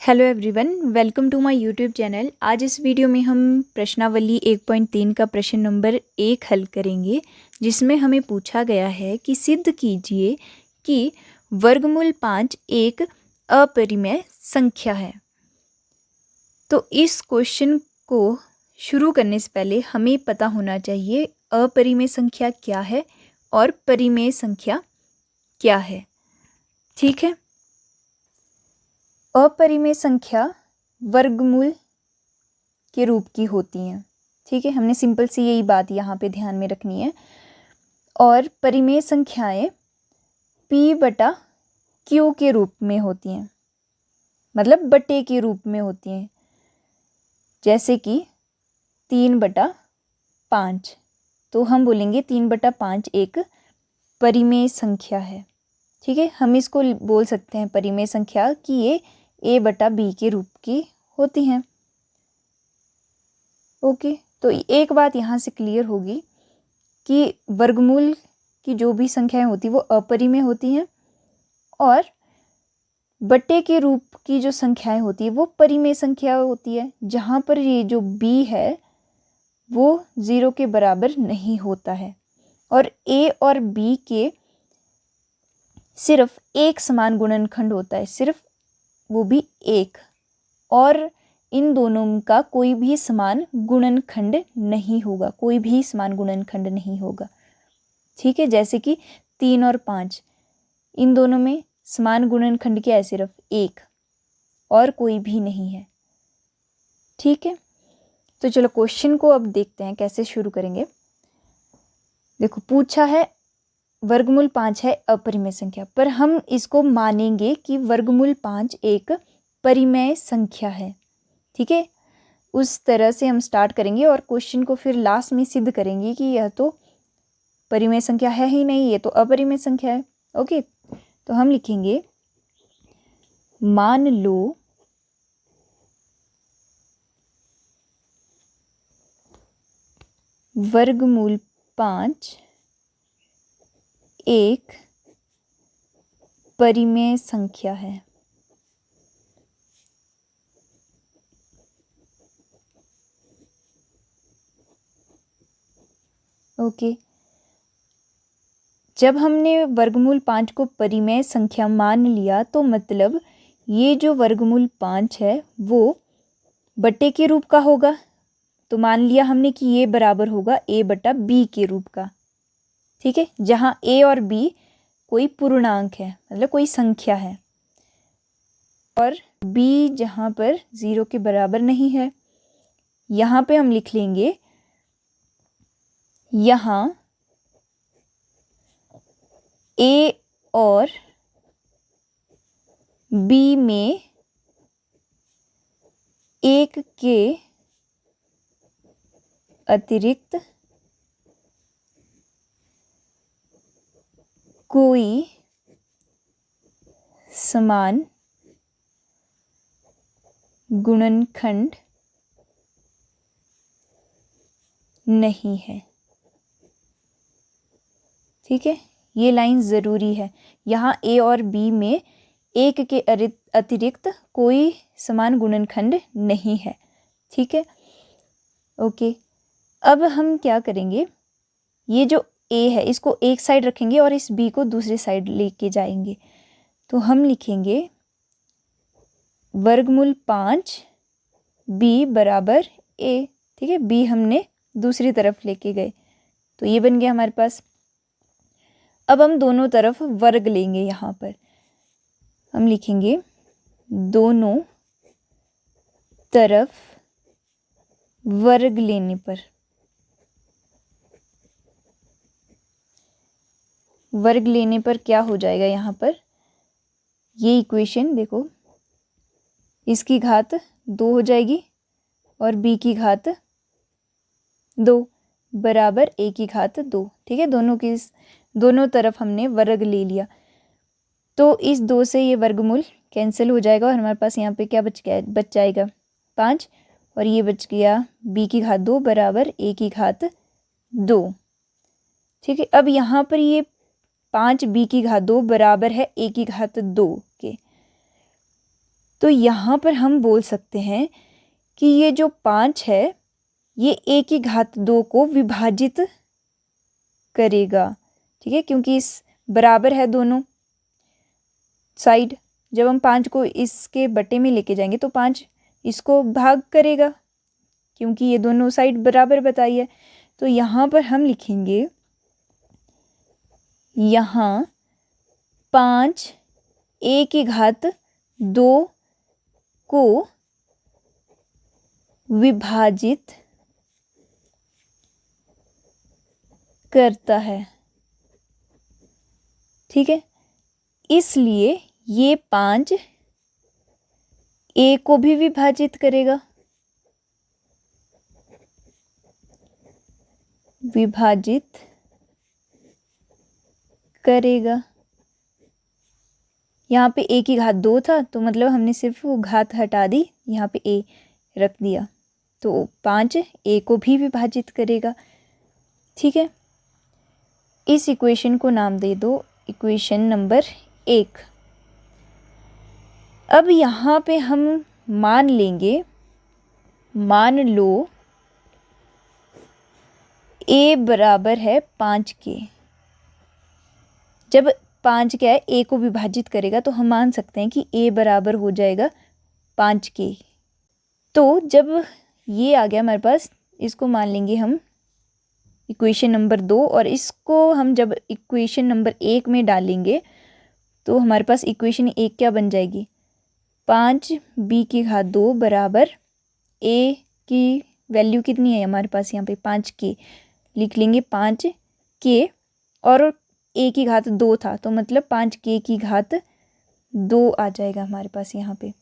Hello everyone, welcome to my YouTube channel. आज इस video में हम प्रश्नावली 1.3 का प्रश्न नंबर 1 हल करेंगे, जिसमें हमें पूछा गया है कि सिद्ध कीजिए कि वर्गमूल 5 एक अपरिमेय संख्या है। तो इस क्वेश्चन को शुरू करने से पहले हमें पता होना चाहिए अपरिमेय संख्या क्या है और परिमेय संख्या क्या है। ठीक है, अपरिमेय संख्या वर्गमूल के रूप की होती हैं। ठीक है, हमने सिंपल सी यही बात यहाँ पे ध्यान में रखनी है। और परिमेय संख्याएं p/q के रूप में होती हैं, मतलब बटे के रूप में होती हैं, जैसे कि 3/5। तो हम बोलेंगे 3/5 एक परिमेय संख्या है। ठीक है, हम इसको बोल सकते हैं परिमेय संख्या कि ये a/b के रूप की होती हैं। ओके, तो एक बात यहाँ से क्लियर होगी कि वर्गमूल की जो भी संख्याएं होती वो अपरिमेय होती हैं और बटे के रूप की जो संख्याएं होती है वो परिमेय संख्या होती है, जहाँ पर ये जो b है वो 0 के बराबर नहीं होता है और a और b के सिर्फ एक समान गुणनखंड होता है, सिर्फ वो भी एक, और इन दोनों का कोई भी समान गुणनखंड नहीं होगा, कोई भी समान गुणनखंड नहीं होगा। ठीक है, जैसे कि 3 और 5, इन दोनों में समान गुणनखंड क्या है? सिर्फ एक, और कोई भी नहीं है। ठीक है, तो चलो क्वेश्चन को अब देखते हैं कैसे शुरू करेंगे। देखो, पूछा है वर्गमूल 5 है अपरिमेय संख्या, पर हम इसको मानेंगे कि वर्गमूल 5 एक परिमेय संख्या है। ठीक है, उस तरह से हम स्टार्ट करेंगे और क्वेश्चन को फिर लास्ट में सिद्ध करेंगे कि यह तो परिमेय संख्या है ही नहीं, ये तो अपरिमेय संख्या है। ओके, तो हम लिखेंगे मान लो वर्गमूल 5 एक परिमेय संख्या है। ओके, जब हमने वर्गमूल 5 को परिमेय संख्या मान लिया तो मतलब ये जो वर्गमूल 5 है वो बटे के रूप का होगा। तो मान लिया हमने कि ये बराबर होगा a/b के रूप का। ठीक है, जहाँ a और b कोई पूर्णांक है, मतलब कोई संख्या है, और b जहाँ पर 0 के बराबर नहीं है। यहाँ पे हम लिख लेंगे यहाँ a और b में एक के अतिरिक्त कोई समान गुणनखंड नहीं है। ठीक है, ये लाइन ज़रूरी है। यहाँ a और b में एक के अतिरिक्त कोई समान गुणनखंड नहीं है। ठीक है, ओके, अब हम क्या करेंगे, ये जो a है इसको एक साइड रखेंगे और इस b को दूसरी साइड लेके जाएंगे। तो हम लिखेंगे वर्गमूल 5 b बराबर a। ठीक है, b हमने दूसरी तरफ लेके गए, तो ये बन गया हमारे पास। अब हम दोनों तरफ वर्ग लेंगे। यहाँ पर हम लिखेंगे दोनों तरफ वर्ग लेने पर, वर्ग लेने पर क्या हो जाएगा, यहाँ पर ये इक्वेशन देखो, इसकी घात 2 हो जाएगी और b की घात 2 बराबर a की घात 2। ठीक है, दोनों तरफ हमने वर्ग ले लिया, तो इस 2 से ये वर्गमूल कैंसिल हो जाएगा और हमारे पास यहाँ पे क्या बच जाएगा 5, और ये बच गया b की घात 2 बराबर a की घात 2। ठीक है, अब यहाँ पर ये 5 b की घात 2 बराबर है a की घात 2 के, तो यहाँ पर हम बोल सकते हैं कि ये जो 5 है ये a की घात 2 को विभाजित करेगा, ठीक है, क्योंकि इस बराबर है दोनों साइड। जब हम 5 को इसके बटे में लेके जाएंगे तो 5 इसको भाग करेगा, क्योंकि ये दोनों साइड बराबर बताई है। तो यहाँ पर हम लिखेंगे यहाँ 5 a की घात 2 को विभाजित करता है, ठीक है। इसलिए ये 5 a को भी विभाजित करेगा, विभाजित करेगा। यहाँ पे a की घात 2 था तो मतलब हमने सिर्फ वो घात हटा दी, यहाँ पे a रख दिया, तो 5 a को भी विभाजित करेगा, ठीक है। इस इक्वेशन को नाम दे दो इक्वेशन नंबर 1। अब यहाँ पे हम मान लेंगे, मान लो a बराबर है 5 के। जब 5 क्या है a को विभाजित करेगा तो हम मान सकते हैं कि a बराबर हो जाएगा 5 के। तो जब ये आ गया हमारे पास, इसको मान लेंगे हम इक्वेशन नंबर 2, और इसको हम जब इक्वेशन नंबर 1 में डालेंगे तो हमारे पास इक्वेशन 1 क्या बन जाएगी, 5 b की घात 2 बराबर a की वैल्यू कितनी है हमारे पास यहाँ पे 5 के, लिख लेंगे 5 के, और a की घात 2 था तो मतलब 5 के की घात 2 आ जाएगा हमारे पास यहाँ पे,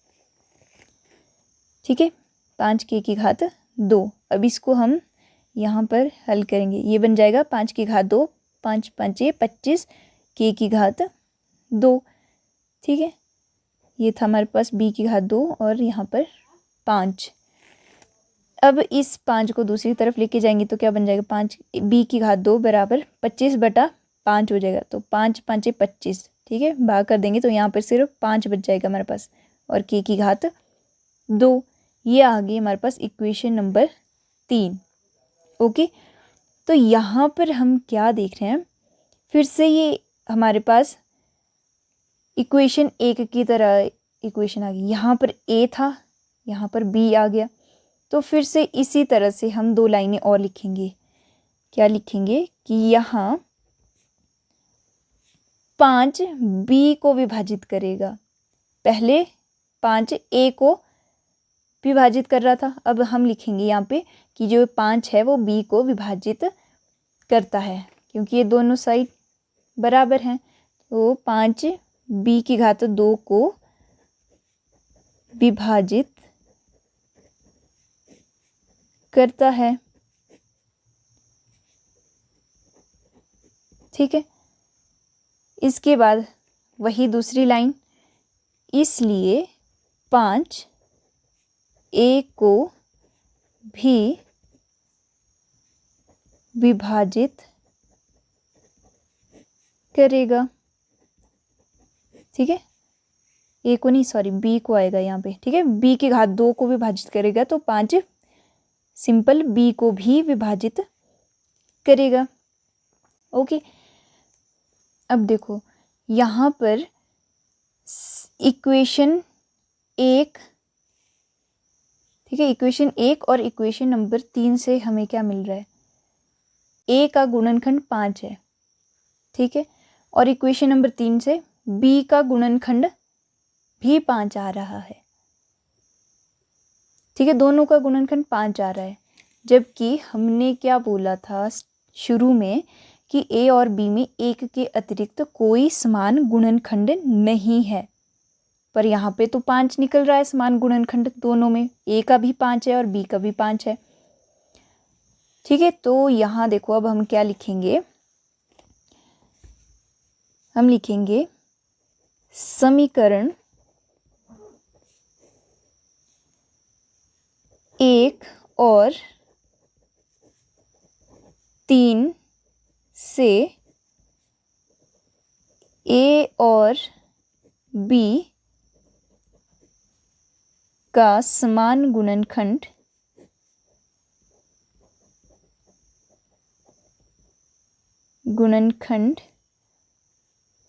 ठीक है, 5 के की घात 2। अब इसको हम यहाँ पर हल करेंगे, ये बन जाएगा 5 की घात 2, 5 5 25 के की घात 2, ठीक है। ये था हमारे पास b की घात 2 और यहाँ पर 5। अब इस 5 को दूसरी तरफ लेके जाएंगे तो क्या बन जाएगा, 5 b की घात 2 बराबर 25/5 हो जाएगा, तो 5 5 25, ठीक है, भाग कर देंगे तो यहाँ पर सिर्फ 5 बच जाएगा हमारे पास, और k की घात 2। ये आ गई हमारे पास इक्वेशन नंबर 3। ओके, तो यहाँ पर हम क्या देख रहे हैं, फिर से ये हमारे पास इक्वेशन 1 की तरह इक्वेशन आ गई। यहाँ पर a था, यहाँ पर b आ गया, तो फिर से इसी तरह से हम 2 लाइनें और लिखेंगे। क्या लिखेंगे कि यहाँ 5 b को विभाजित करेगा, पहले 5 a को विभाजित कर रहा था, अब हम लिखेंगे यहाँ पे कि जो 5 है वो b को विभाजित करता है, क्योंकि ये दोनों साइड बराबर हैं। तो 5 b की घात 2 को विभाजित करता है, ठीक है। इसके बाद वही दूसरी लाइन, इसलिए 5 a को भी विभाजित करेगा, ठीक है, a को नहीं, सॉरी b को आएगा यहाँ पे, ठीक है, b की घात 2 को विभाजित करेगा तो 5 सिंपल b को भी विभाजित करेगा। ओके, अब देखो यहाँ पर इक्वेशन 1, ठीक है, इक्वेशन 1 और इक्वेशन नंबर 3 से हमें क्या मिल रहा है, a का गुणनखंड 5 है, ठीक है, और इक्वेशन नंबर 3 से b का गुणनखंड भी 5 आ रहा है, ठीक है, दोनों का गुणनखंड 5 आ रहा है। जबकि हमने क्या बोला था शुरू में कि a और b में 1 के अतिरिक्त कोई समान गुणनखंड नहीं है, पर यहाँ पे तो 5 निकल रहा है समान गुणनखंड दोनों में, a का भी 5 है और b का भी 5 है, ठीक है। तो यहाँ देखो अब हम क्या लिखेंगे, हम लिखेंगे समीकरण 1 और 3 से a और b का समान गुणनखंड गुणनखंड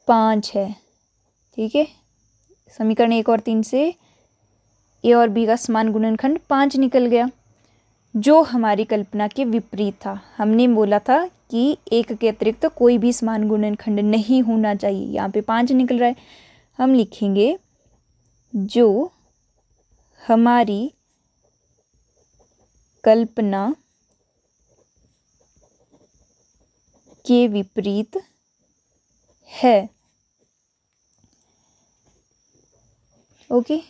5 है। ठीक है, समीकरण 1 और 3 से ए और बी का समान गुणनखंड 5 निकल गया, जो हमारी कल्पना के विपरीत था। हमने बोला था कि 1 के अतिरिक्त कोई भी समान गुणनखंड नहीं होना चाहिए, यहाँ पे 5 निकल रहा है। हम लिखेंगे जो हमारी कल्पना के विपरीत है। ओके,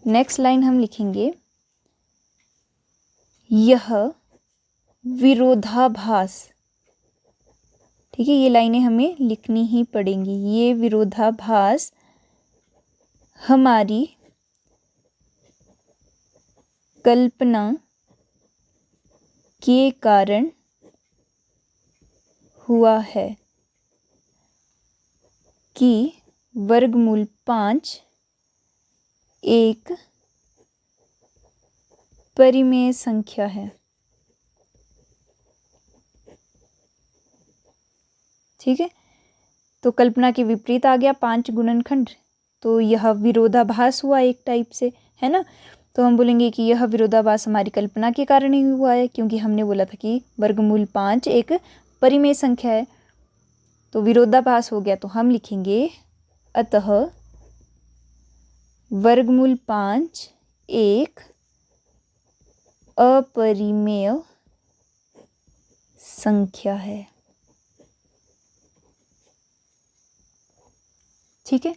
नेक्स्ट लाइन हम लिखेंगे यह विरोधाभास। ठीक है, ये लाइनें हमें लिखनी ही पड़ेंगी। ये विरोधाभास हमारी कल्पना के कारण हुआ है कि वर्गमूल 5 एक परिमेय संख्या है। ठीक है, तो कल्पना के विपरीत आ गया 5 गुणनखंड, तो यह विरोधाभास हुआ एक टाइप से, है ना। तो हम बोलेंगे कि यह विरोधाभास हमारी कल्पना के कारण ही हुआ है, क्योंकि हमने बोला था कि वर्गमूल 5 एक परिमेय संख्या है, तो विरोधाभास हो गया। तो हम लिखेंगे अतः वर्गमूल 5 एक अपरिमेय संख्या है। ठीक है,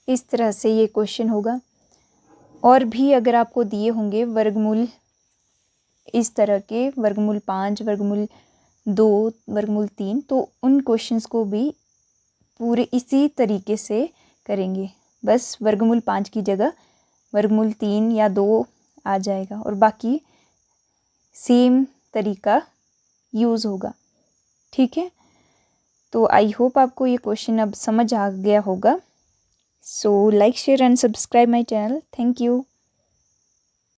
इस तरह से ये क्वेश्चन होगा। और भी अगर आपको दिए होंगे वर्गमूल इस तरह के, वर्गमूल 5, वर्गमूल 2, वर्गमूल 3, तो उन क्वेश्चंस को भी पूरे इसी तरीके से करेंगे। बस वर्गमूल 5 की जगह वर्गमूल 3 या 2 आ जाएगा और बाकी सेम तरीका यूज़ होगा। ठीक है, तो आई होप आपको ये क्वेश्चन अब समझ आ गया होगा। So like, share and subscribe my channel. Thank you.